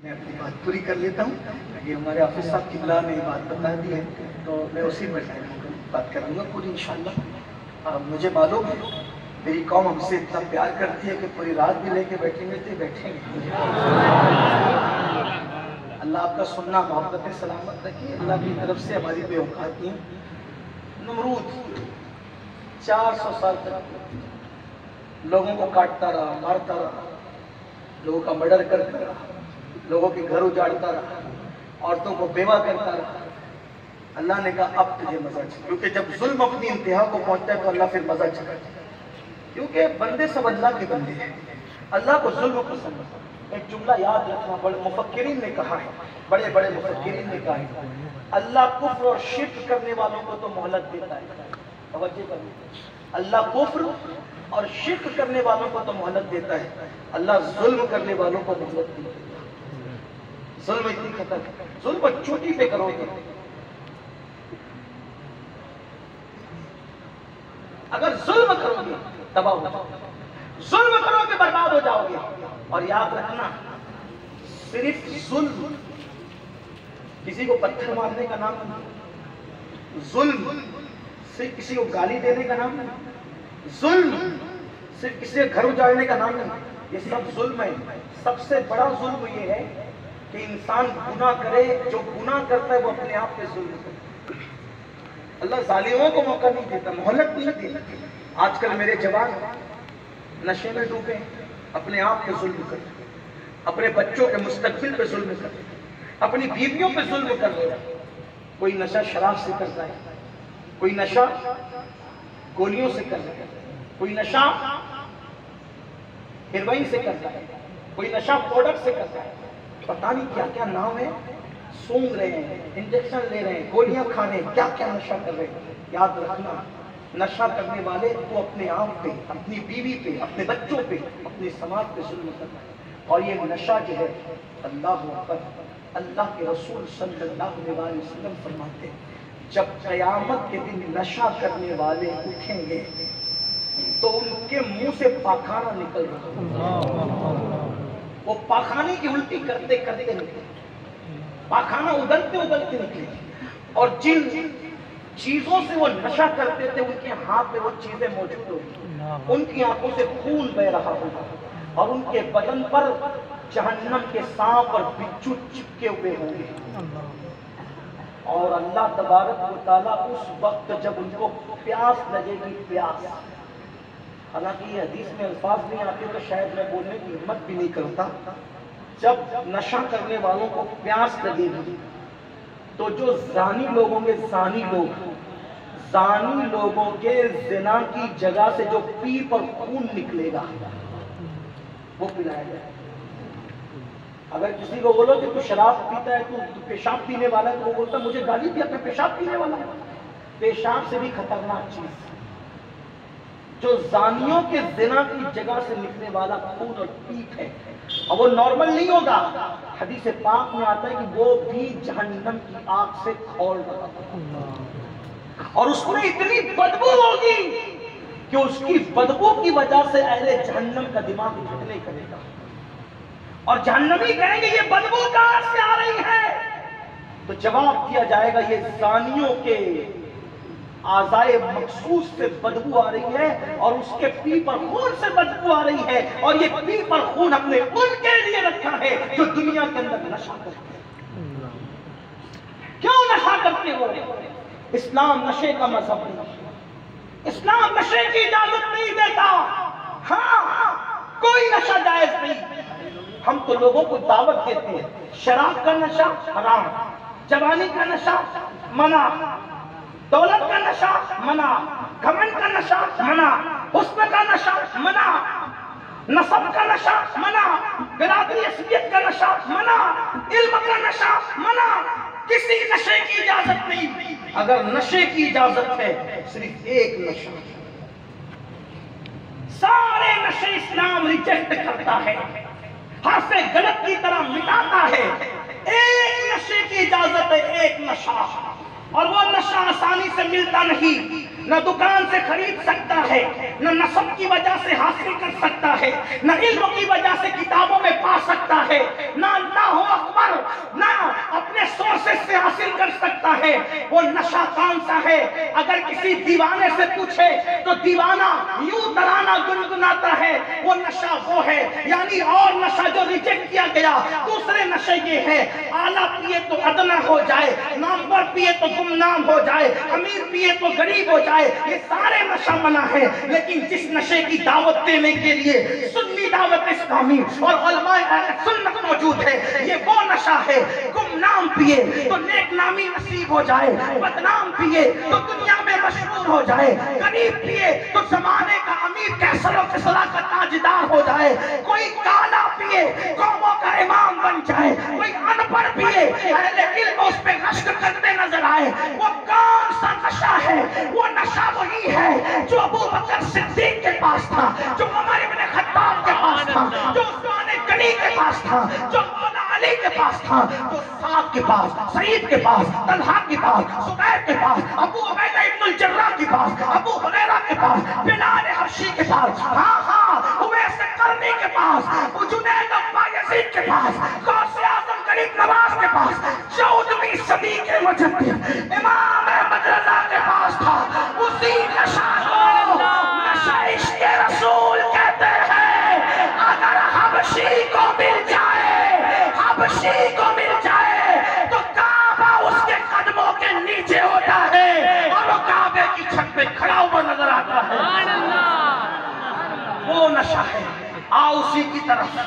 میں اپنی بات پوری کر لیتا ہوں کہ ہمارے حافظ صاحب قبلہ نے بات بتا دی ہے تو میں اسی پر بات کروں گا پوری انشاءاللہ۔ مجھے معلوم ہے میری قوم ہم سے اتنا پیار کرتی ہے کہ پوری رات بھی لے کے بیٹھیں گے تو بیٹھیں گے۔ اللہ آپ کا سننا محبت سلامت رکھیے، اللہ کی طرف سے ہماری بے اوقات کی نمرود 400 سال تک لوگوں کو کاٹتا رہا، مارتا رہا، لوگوں کا مرڈر کرتا رہا، لوگوں کے گھر اجاڑتا رہا، عورتوں کو بیوہ کرتا رہا۔ اللہ نے کہا اب تجھے مزہ چکا، کیونکہ جب ظلم اپنی انتہا کو پہنچتا ہے تو اللہ پھر مزہ چکا، کیونکہ بندے سب اللہ کے بندے ہیں، اللہ کو ظلم پسند ہے۔ ایک جملہ یاد رکھنا، بڑے مفکرین نے کہا ہے، بڑے بڑے مفکرین نے کہا ہے، اللہ کفر اور شرک کرنے والوں کو تو مہلت دیتا ہے۔ توجہ کریں، اللہ کفر اور شرک کرنے والوں کو تو مہلت دیتا ہے، اللہ ظلم کرنے والوں کو مہلت دیتا ہے۔ ظلم اتنی خطر ہے، ظلم چوٹی پہ کرو گے، اگر ظلم کرو گے تباہ ہو جاؤ گے، ظلم کرو گے برباد ہو جاؤ گے۔ اور یاد رکھنا، صرف ظلم کسی کو پتھر مارنے کا نام نہیں، ظلم صرف کسی کو گالی دینے کا نام نہیں، ظلم صرف کسی کے گھر اجاڑنے کا نام نہیں، یہ سب ظلم ہے۔ سب سے بڑا ظلم یہ ہے کہ انسان گناہ کرے، جو گناہ کرتا ہے وہ اپنے آپ پہ ظلم کرتا ہے۔ اللہ ظالموں کو موقع نہیں دیتا، مہلت نہیں دیتا۔ آج کل میرے جوان نشے میں ڈوبے، اپنے آپ پہ ظلم کرتے، اپنے بچوں کے مستقبل پہ ظلم کرتے، اپنی بیویوں پہ ظلم کر رہے ہیں۔ کوئی نشہ شراب سے کرتا ہے، کوئی نشہ گولیوں سے کرتا ہے، کوئی نشہ ہیروئن سے کرتا ہے، کوئی نشہ پاؤڈر سے کرتا ہے، پتہ نہیں کیا کیا نام ہے، سونگ رہے ہیں، انجیکشن لے رہے ہیں، گولیاں کھانے ہیں، کیا کیا نشہ کر رہے ہیں۔ یاد رکھنا، نشہ کرنے والے وہ اپنے آپ پہ، اپنی بیوی پہ، اپنے بچوں پہ، اپنے سماج پہ ظلم کرتا ہے۔ اور یہ نشہ جو ہے، اللہ اکبر، اللہ کے رسول صلی اللہ علیہ وسلم فرماتے ہیں جب قیامت کے دن نشہ کرنے والے اٹھیں گے تو ان کے منہ سے پاخانہ نکل رہا ہے، وہ پاخانے کی الٹی کرتے کرتے نکلے، پاخانہ ادلتے ادلتے نکلے، اور جن چیزوں سے وہ نشہ کرتے تھے ان کے ہاتھ میں وہ چیزیں موجود ہوگی، ان کی آنکھوں سے خون بہ رہا ہوگا، اور ان کے بدن پر جہنم کے سانپ اور بچھو چپکے ہوئے ہوں گے۔ اور اللہ تبارک و تعالیٰ اس وقت جب ان کو پیاس لگے گی، پیاس، حالانکہ یہ حدیث میں الفاظ نہیں آتے تو شاید میں بولنے کی ہمت بھی نہیں کرتا، جب نشہ کرنے والوں کو پیاس لگے گی تو جو زانی لوگ ہوں گے، زانی لوگوں کے زنا کی جگہ سے جو پیپ اور خون نکلے گا وہ پلایا جائے۔ اگر کسی کو بولو کہ تو شراب پیتا ہے، تو پیشاب پینے والا ہے، تو وہ بولتا مجھے گالی دیا کہ پیشاب پینے والا ہے۔ پیشاب سے بھی خطرناک چیز جو زانیوں کے زنا کی جگہ سے نکلنے والا خون اور پیپ ہے، اور وہ نارمل نہیں ہوگا، حدیث پاک میں آتا ہے کہ وہ بھی جہنم کی آگ سے کھول رہا ہے، اور اس میں اتنی بدبو ہوگی کہ اس کی بدبو کی وجہ سے اہل جہنم کا دماغ پھٹنے کرے گا، اور جہنمی کہیں گے یہ بدبو کہاں سے آ رہی ہے؟ تو جواب دیا جائے گا یہ زانیوں کے اعضائے مخصوص سے بدبو آ رہی ہے، اور اس کے پیپ اور خون سے بدبو آ رہی ہے، اور یہ پیپ اور خون ہم نے ان کے لیے رکھا ہے جو دنیا کے اندر نشہ کرتے ہیں۔ کیوں نشہ کرتے ہو؟ اسلام نشے کا مذہب نہیں، اسلام نشے کی اجازت نہیں دیتا۔ ہاں، کوئی نشہ جائز نہیں۔ ہم تو لوگوں کو دعوت دیتے ہیں، شراب کا نشہ حرام، جوانی کا نشہ منع، دولت کا نشہ منع، گھمنڈ کا نشہ منع، حسن کا نشہ منع، نسب کا نشہ منع، برادری اصلیت کا نشہ منع، علم کا نشہ منع، کسی نشے کی اجازت نہیں۔ اگر نشے کی اجازت ہے صرف ایک نشہ، سارے نشے اسلام ریجیکٹ کرتا ہے، حرف غلط کی طرح مٹاتا ہے۔ ایک نشے کی اجازت ہے، ایک نشہ، اور وہ نشہ آسانی سے ملتا نہیں، نہ دکان سے خرید سکتا ہے، نہ نسب کی وجہ سے حاصل کر سکتا ہے، نہ علم کی وجہ سے کتابوں میں پا سکتا ہے، نہ اللہ ہو کر سکتا ہے وہ نشہ کون سا ہے؟ اگر کسی دیوانے سے پوچھے تو دیوانہ یوں ترانہ گنگناتا ہے، وہ نشہ وہ ہے. یعنی اور نشہ جو ریجیکٹ کیا گیا، دوسرے نشے یہ ہے اعلیٰ پیے تو ادنا ہو جائے، نامور پیے تو گمنام ہو جائے، امیر پیے تو غریب ہو جائے. یہ سارے نشہ منع ہے. لیکن جس نشے کی دعوت دینے کے لیے سنی دعوت اسلامی اور علماء سنت موجود ہے، یہ وہ نشہ ہے. گمنام پیے تو نیک نامی نصیب ہو جائے، بدنام پیے تو دنیا میں مشہور ہو جائے، غریب پیے تو زمانے کا امیر کیسر و کسریٰ کا تاجدار ہو جائے، کوئی کالا پیے قوموں کا امام بن جائے، کوئی ان پڑھ پیے اہل علم اس پہ رشک کرتے نظر آئے. وہ کون سا نشہ ہے؟ وہ نشہ وہی ہے جو ابو بکر صدیق کے پاس تھا، جو عمر بن خطاب کے پاس تھا، جو عثمان غنی کے پاس تھا، جو مولا علی کے پاس تھا، جو سعد کے پاس، سعید کے پاس، طلحہ کے پاس، زبیر کے پاس، ابو عبیدہ ابن الجراح کے پاس، ابو ہریرہ کے پاس، بلال حبشی کے پاس، ہاں اویس قرنی کے پاس، جنید بایزید کے پاس، غوث اعظم غریب نواز کے پاس، 14ویں صدی کے مجدد امام احمد رضا کے پاس تھا. اسی نشہ کو نشہ عشق رسول کہتے ہیں. اگر حبشی کو مل جائے، حبشی کو مل جائے تو کعبہ اس کے قدموں کے نیچے ہوتا ہے اور وہ کعبے کی چھت پہ کھڑا ہوا نظر آتا ہے. وہ نشہ ہے. آؤ اسی کی طرف.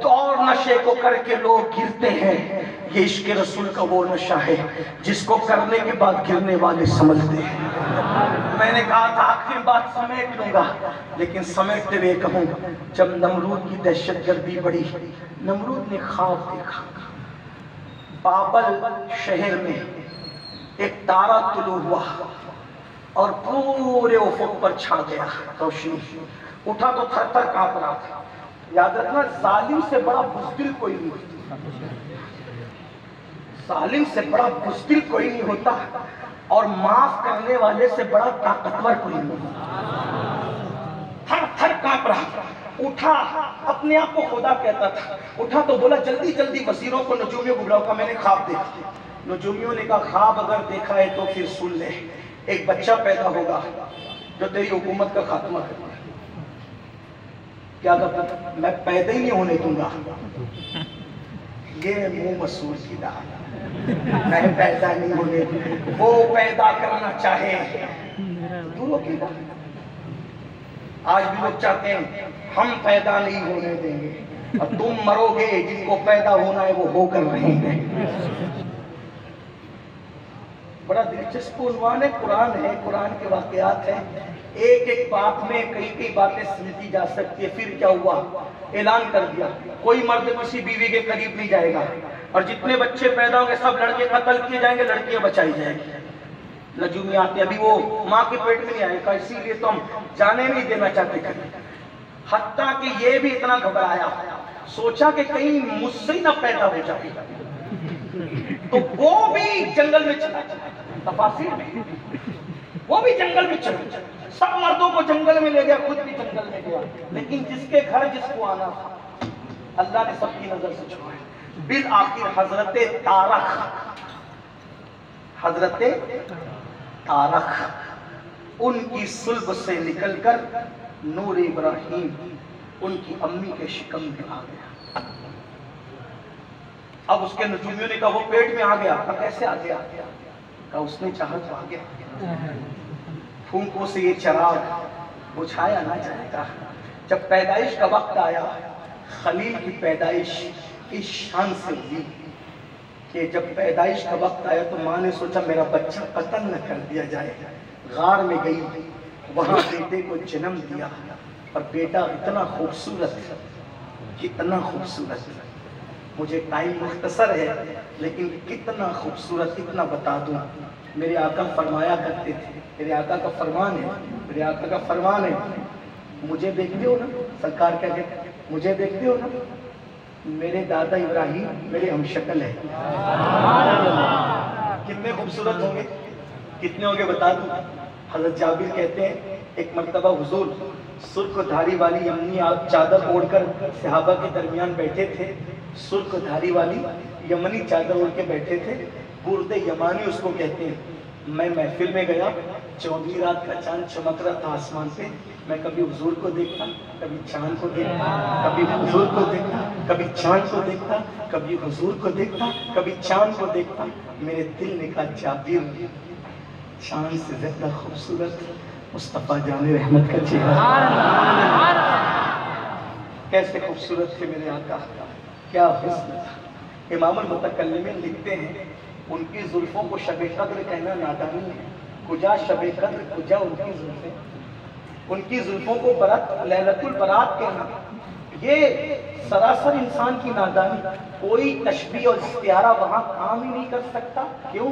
اور نشے کو کر کے لوگ گرتے ہیں. یہ عشق رسول کا وہ نشہ ہے جس کو کرنے کے بعد گرنے والے سمجھتے ہیں. میں نے کہا تھا آخری بات سمیٹ لوں گا، لیکن سمیٹتے ہوئے کہوں، جب نمرود کی دہشت گردی بڑھی، نمرود نے خواب دیکھا بابل شہر میں ایک تارا طلوع ہوا اور پورے افق پر چھا گیا روشنی. اٹھا تو تھر تھر کانپ رہا تھا. یاد رکھنا ظالم سے بڑا بزدل کوئی نہیں ہوتا، ظالم سے بڑا بزدل کوئی نہیں ہوتا، اور معاف کرنے والے سے بڑا طاقتور کوئی نہیں ہوتا. تھر تھر کانپ رہا تھا. اٹھا، اپنے آپ کو خدا کہتا تھا. اٹھا تو بولا جلدی جلدی وزیروں کو نجومیوں کو بلاؤ. میں نے خواب دیکھا. نجومیوں نے کہا خواب اگر دیکھا ہے تو پھر سن لے. ایک بچہ پیدا ہوگا جو تیری حکومت کا خاتمہ کرے گا. کیا کہتا؟ میں پیدا ہی نہیں ہونے دوں گا. یہ منہ مسور کی دعا، میں پیدا نہیں ہونے دوں. وہ پیدا کرنا چاہے دوروں کی بات. آج بھی لوگ چاہتے ہیں ہم پیدا نہیں ہونے دیں گے اور تم مرو گے. جن کو پیدا ہونا ہے وہ ہو کر رہیں گے. بڑا دلچسپ عنوان ہے. قرآن ہے، قرآن کے واقعات ہیں. ایک ایک بات میں کئی کئی باتیں سمجھی جا سکتی ہے. پھر کیا ہوا؟ اعلان کر دیا کوئی مرد کسی بیوی کے قریب نہیں جائے گا، اور جتنے بچے پیدا ہوں گے سب لڑکے قتل کیے جائیں گے، لڑکیاں بچائی جائیں گی. نجومی آتے ابھی وہ ماں کے پیٹ میں نہیں آئے گا، اسی لیے تو ہم جانے نہیں دینا چاہتے کہیں. حتیٰ کہ یہ بھی اتنا گھبرایا، سوچا کہ کہیں مجھ سے ہی نہ پیدا ہو جائے گا، تو وہ بھی جنگل میں چلا جائے. تفاصیر میں وہ بھی جنگل میں چلا، سب مردوں کو جنگل میں لے گیا، خود بھی جنگل میں گیا. لیکن جس کے گھر جس کو آنا تھا اللہ نے سب کی نظر سے چھپایا. بالآخر حضرت تارخ ان کی صلب سے نکل کر نور ابراہیم ان کی امی کے شکم میں آ گیا. اب اس کے نجومیوں نے کہا وہ پیٹ میں آ گیا. کیسے آ گیا؟ کہا اس نے چاہا تو آ گیا. پھونکوں سے یہ چراغ بجھایا نہ جائے گا. جب پیدائش کا وقت آیا، خلیل کی پیدائش اس شان سے ہوئی کہ جب پیدائش کا وقت آیا تو ماں نے سوچا میرا بچہ قتل نہ کر دیا جائے. غار میں گئی، وہاں بیٹے کو جنم دیا، اور بیٹا اتنا خوبصورت، کتنا خوبصورت. مجھے ٹائم مختصر ہے لیکن کتنا خوبصورت اتنا بتا دوں. میرے آقا فرمایا کرتے تھے، میرے آقا کا فرمان ہے، میرے آقا کا فرمان ہے. مجھے دیکھتے ہو نا؟ سرکار کیا کہتے ہیں؟ مجھے دیکھتے ہو نا؟ میرے دادا ابراہیم میرے ہم شکل ہے. کتنے خوبصورت ہوں گے، کتنے ہوں گے بتا دوں. حضرت جابر کہتے ہیں ایک مرتبہ حضور سرخ دھاری والی یمنی چادر اوڑھ کر صحابہ کے درمیان بیٹھے تھے. سرخ دھاری والی یمنی چادر اوڑھ کے بیٹھے تھے. برد یمانی اس کو کہتے ہیں. میں محفل میں گیا, 14ویں رات کا چاند چمک رہا تھا آسمان پہ. میں کبھی حضور کو دیکھتا, کبھی چاند کو دیکھتا, کبھی حضور کو دیکھتا, کبھی چاند کو دیکھتا, کبھی حضور کو دیکھتا, کبھی چاند کو دیکھتا. میرے دل نے کہا جابر, چاند سے زیادہ خوبصورت مصطفیٰ جان رحمت کا چہرہ. کیسے خوبصورت تھے میرے آقا, کیا حسن تھا. امام المتکلمین لکھتے ہیں ان کی زلفوں کو شب قدر کہنا نادانی ہے. کجا شب قدر, کجا ان کی زلفیں. ان کی زلفوں کو لیلۃ البرات کہنا یہ سراسر انسان کی نادانی. کوئی تشبیہ اور استعارہ وہاں کام ہی نہیں کر سکتا. کیوں؟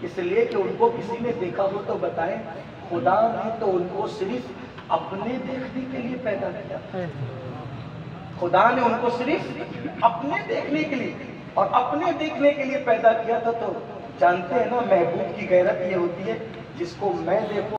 اس لیے کہ ان کو کسی نے دیکھا ہو تو بتائیں. خدا نے تو ان کو صرف اپنے دیکھنے کے لیے پیدا کیا. خدا نے ان کو صرف اپنے دیکھنے کے لیے اور اپنے دیکھنے کے لیے پیدا کیا تھا. تو جانتے ہیں نا محبوب کی غیرت یہ ہوتی ہے جس کو میں دیکھوں